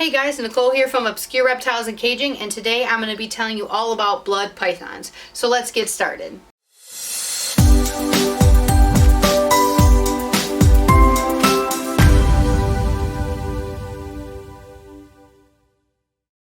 Hey guys, Nicole here from Obscure Reptiles and Caging, and today I'm going to be telling you all about blood pythons. So let's get started.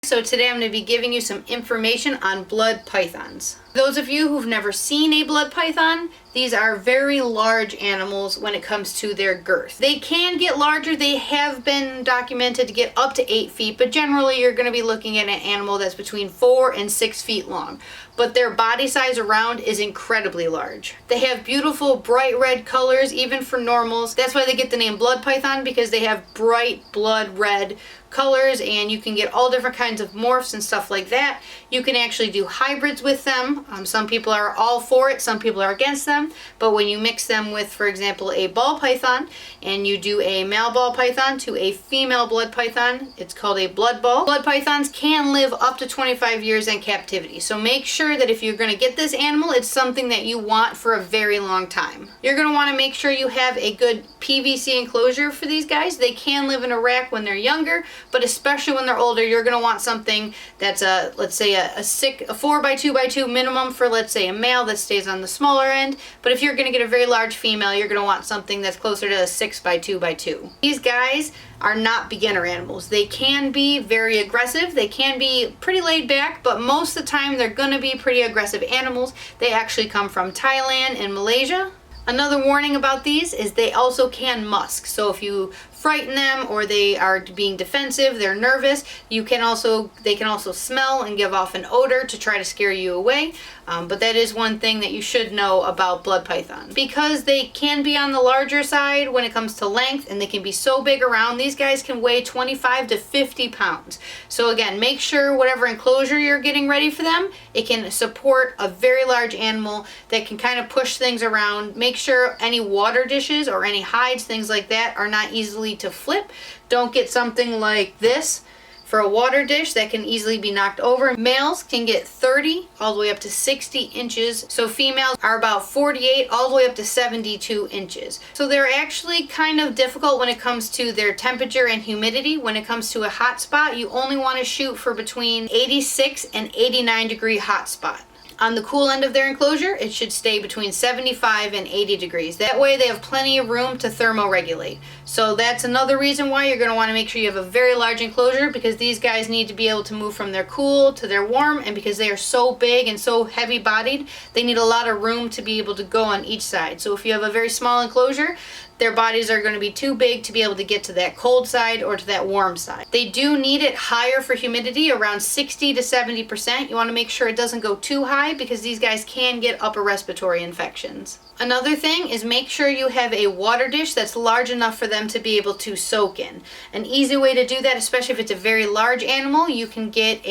So today I'm going to be giving you some information on blood pythons. Those of you who've never seen a blood python, these are very large animals when it comes to their girth. They can get larger. They have been documented to get up to 8 feet, but generally you're going to be looking at an animal that's between 4 and 6 feet long. But their body size around is incredibly large. They have beautiful bright red colors, even for normals. That's why they get the name blood python, because they have bright blood red colors, and you can get all different kinds of morphs and stuff like that. You can actually do hybrids with them. Some people are all for it, some people are against them, but when you mix them with, for example, a ball python, and you do a male ball python to a female blood python, it's called a blood ball. Blood pythons can live up to 25 years in captivity, so make sure that if you're going to get this animal, it's something that you want for a very long time. You're going to want to make sure you have a good PVC enclosure for these guys. They can live in a rack when they're younger, but especially when they're older, you're going to want something that's let's say a 4x2x2 minimum for, let's say, a male that stays on the smaller end. But if you're going to get a very large female, you're going to want something that's closer to a 6x2x2. These guys are not beginner animals. They can be very aggressive. They can be pretty laid back, but most of the time they're going to be pretty aggressive animals. They actually come from Thailand and Malaysia. Another warning about these is they also can musk. So if you frighten them or they are being defensive, they're nervous, they can also smell and give off an odor to try to scare you away. But that is one thing that you should know about blood pythons. Because they can be on the larger side when it comes to length, and they can be so big around, these guys can weigh 25 to 50 pounds. So again, make sure whatever enclosure you're getting ready for them, it can support a very large animal that can kind of push things around. Make sure any water dishes or any hides, things like that, are not easily to flip. Don't get something like this for a water dish that can easily be knocked over. Males can get 30 all the way up to 60 inches. So females are about 48 all the way up to 72 inches. So they're actually kind of difficult when it comes to their temperature and humidity. When it comes to a hot spot, you only want to shoot for between 86 and 89 degree hot spot. On the cool end of their enclosure, it should stay between 75 and 80 degrees. That way they have plenty of room to thermoregulate. So that's another reason why you're going to want to make sure you have a very large enclosure, because these guys need to be able to move from their cool to their warm, and because they are so big and so heavy bodied, they need a lot of room to be able to go on each side. So if you have a very small enclosure, their bodies are going to be too big to be able to get to that cold side or to that warm side. They do need it higher for humidity, around 60 to 70%. You want to make sure it doesn't go too high, because these guys can get upper respiratory infections. Another thing is make sure you have a water dish that's large enough for them to be able to soak in. An easy way to do that, especially if it's a very large animal, you can get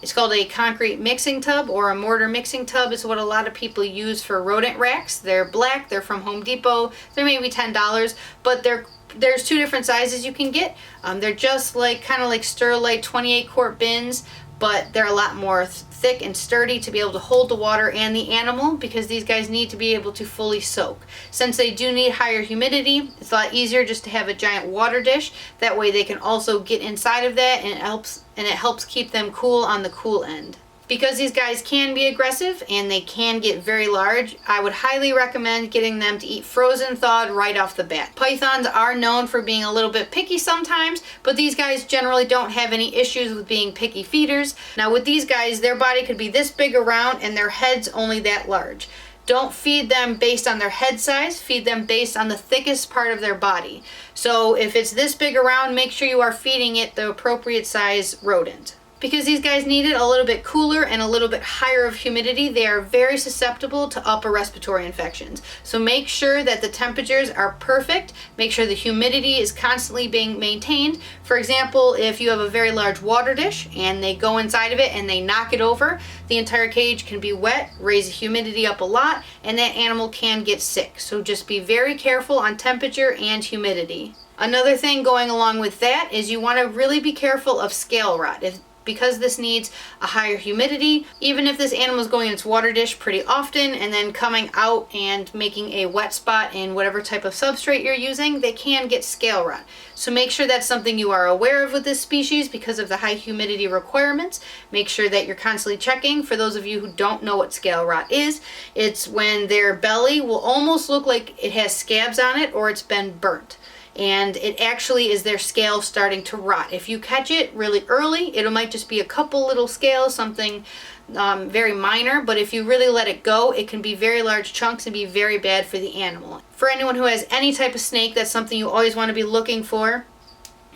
it's called a concrete mixing tub, or a mortar mixing tub is what a lot of people use for rodent racks. They're black, they're from Home Depot, they're maybe $10, but there's two different sizes you can get. They're just kind of like Sterlite 28 quart bins, but they're a lot more thick and sturdy to be able to hold the water and the animal, because these guys need to be able to fully soak. Since they do need higher humidity, it's a lot easier just to have a giant water dish. That way they can also get inside of that, and it helps keep them cool on the cool end. Because these guys can be aggressive and they can get very large, I would highly recommend getting them to eat frozen thawed right off the bat. Pythons are known for being a little bit picky sometimes, but these guys generally don't have any issues with being picky feeders. Now with these guys, their body could be this big around and their head's only that large. Don't feed them based on their head size, feed them based on the thickest part of their body. So if it's this big around, make sure you are feeding it the appropriate size rodent. Because these guys need it a little bit cooler and a little bit higher of humidity, they are very susceptible to upper respiratory infections. So make sure that the temperatures are perfect. Make sure the humidity is constantly being maintained. For example, if you have a very large water dish and they go inside of it and they knock it over, the entire cage can be wet, raise the humidity up a lot, and that animal can get sick. So just be very careful on temperature and humidity. Another thing going along with that is you want to really be careful of scale rot. because this needs a higher humidity, even if this animal is going in its water dish pretty often and then coming out and making a wet spot in whatever type of substrate you're using, they can get scale rot. So make sure that's something you are aware of with this species because of the high humidity requirements. Make sure that you're constantly checking. For those of you who don't know what scale rot is, it's when their belly will almost look like it has scabs on it or it's been burnt. And it actually is their scale starting to rot. If you catch it really early, it might just be a couple little scales, something very minor, but if you really let it go, it can be very large chunks and be very bad for the animal. For anyone who has any type of snake, that's something you always want to be looking for.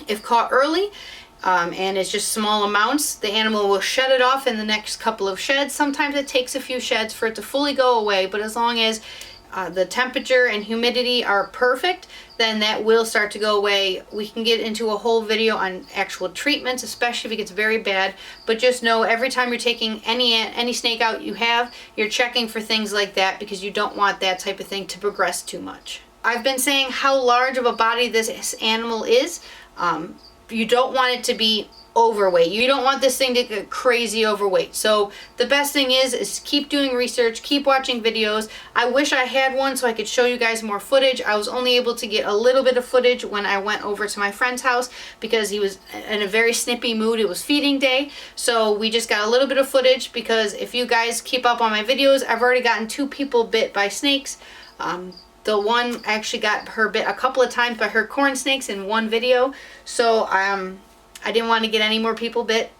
If caught early, and it's just small amounts, the animal will shed it off in the next couple of sheds. Sometimes it takes a few sheds for it to fully go away, but as long as the temperature and humidity are perfect, then that will start to go away. We can get into a whole video on actual treatments, especially if it gets very bad, but just know every time you're taking any snake out you have, you're checking for things like that because you don't want that type of thing to progress too much. I've been saying how large of a body this animal is. You don't want it to be overweight. You don't want this thing to get crazy overweight. So the best thing is keep doing research, keep watching videos. I wish I had one so I could show you guys more footage. I was only able to get a little bit of footage when I went over to my friend's house because he was in a very snippy mood. It was feeding day. So we just got a little bit of footage because if you guys keep up on my videos, I've already gotten 2 people bit by snakes. The one actually got her bit a couple of times by her corn snakes in one video. So I didn't want to get any more people bit.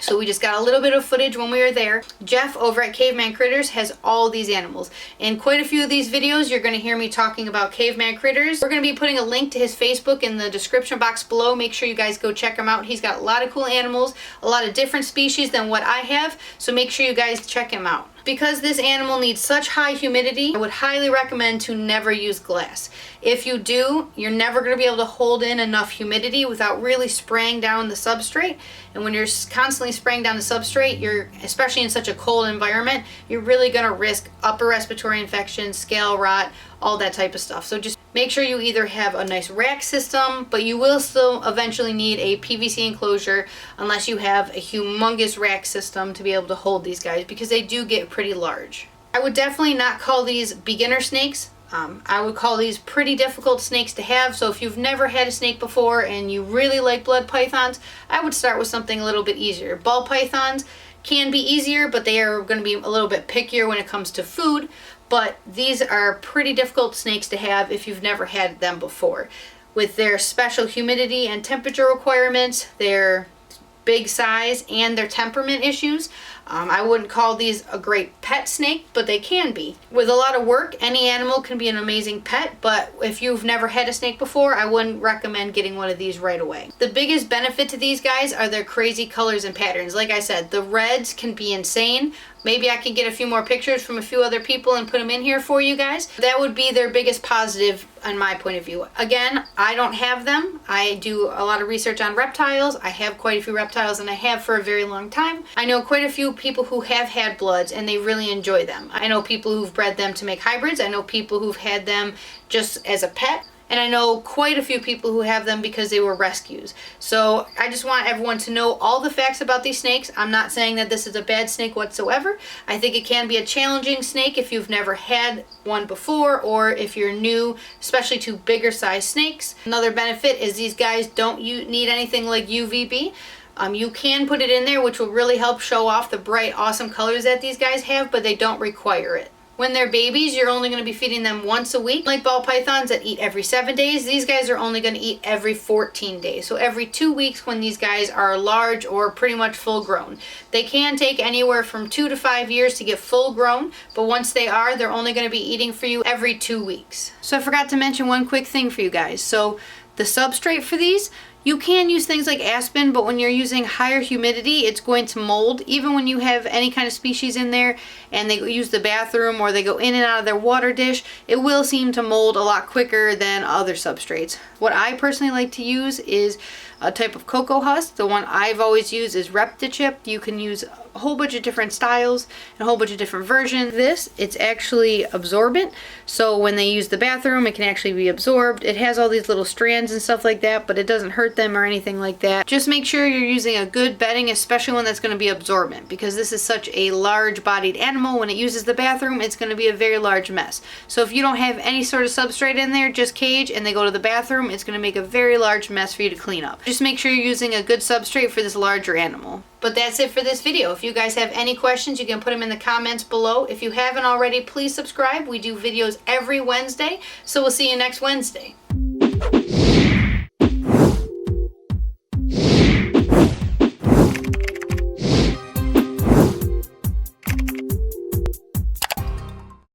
So we just got a little bit of footage when we were there. Jeff over at Caveman Critters has all these animals. In quite a few of these videos, you're going to hear me talking about Caveman Critters. We're going to be putting a link to his Facebook in the description box below. Make sure you guys go check him out. He's got a lot of cool animals, a lot of different species than what I have. So make sure you guys check him out. Because this animal needs such high humidity, I would highly recommend to never use glass. If you do, you're never going to be able to hold in enough humidity without really spraying down the substrate. And when you're constantly spraying down the substrate, especially in such a cold environment, you're really going to risk upper respiratory infections, scale rot, all that type of stuff. So just make sure you either have a nice rack system, but you will still eventually need a PVC enclosure unless you have a humongous rack system to be able to hold these guys because they do get pretty large. I would definitely not call these beginner snakes. I would call these pretty difficult snakes to have. So if you've never had a snake before and you really like blood pythons, I would start with something a little bit easier. Ball pythons can be easier, but they are going to be a little bit pickier when it comes to food. But these are pretty difficult snakes to have if you've never had them before. With their special humidity and temperature requirements, their big size, and their temperament issues, I wouldn't call these a great pet snake, but they can be. With a lot of work, any animal can be an amazing pet, but if you've never had a snake before, I wouldn't recommend getting one of these right away. The biggest benefit to these guys are their crazy colors and patterns. Like I said, the reds can be insane. Maybe I can get a few more pictures from a few other people and put them in here for you guys. That would be their biggest positive on my point of view. Again, I don't have them. I do a lot of research on reptiles. I have quite a few reptiles and I have for a very long time. I know quite a few people who have had bloods and they really enjoy them. I know people who've bred them to make hybrids. I know people who've had them just as a pet. And I know quite a few people who have them because they were rescues. So I just want everyone to know all the facts about these snakes. I'm not saying that this is a bad snake whatsoever. I think it can be a challenging snake if you've never had one before or if you're new, especially to bigger size snakes. Another benefit is these guys don't need anything like UVB. You can put it in there, which will really help show off the bright, awesome colors that these guys have, but they don't require it. When they're babies, you're only going to be feeding them once a week. Like ball pythons that eat every 7 days, these guys are only going to eat every 14 days. So every 2 weeks when these guys are large or pretty much full grown. They can take anywhere from 2 to 5 years to get full grown, but once they are, they're only going to be eating for you every 2 weeks. So I forgot to mention one quick thing for you guys. So the substrate for these, you can use things like aspen, but when you're using higher humidity, it's going to mold. Even when you have any kind of species in there and they use the bathroom or they go in and out of their water dish, it will seem to mold a lot quicker than other substrates. What I personally like to use is type of cocoa husk. The one I've always used is Reptichip. You can use a whole bunch of different styles and a whole bunch of different versions. It's actually absorbent, so when they use the bathroom, it can actually be absorbed. It has all these little strands and stuff like that, but it doesn't hurt them or anything like that. Just make sure you're using a good bedding, especially one that's going to be absorbent, because this is such a large bodied animal. When it uses the bathroom, it's going to be a very large mess. So if you don't have any sort of substrate in there, just cage, and they go to the bathroom, it's going to make a very large mess for you to clean up. Just make sure you're using a good substrate for this larger animal. But that's it for this video. If you guys have any questions, you can put them in the comments below. If you haven't already, please subscribe. We do videos every Wednesday, so we'll see you next Wednesday.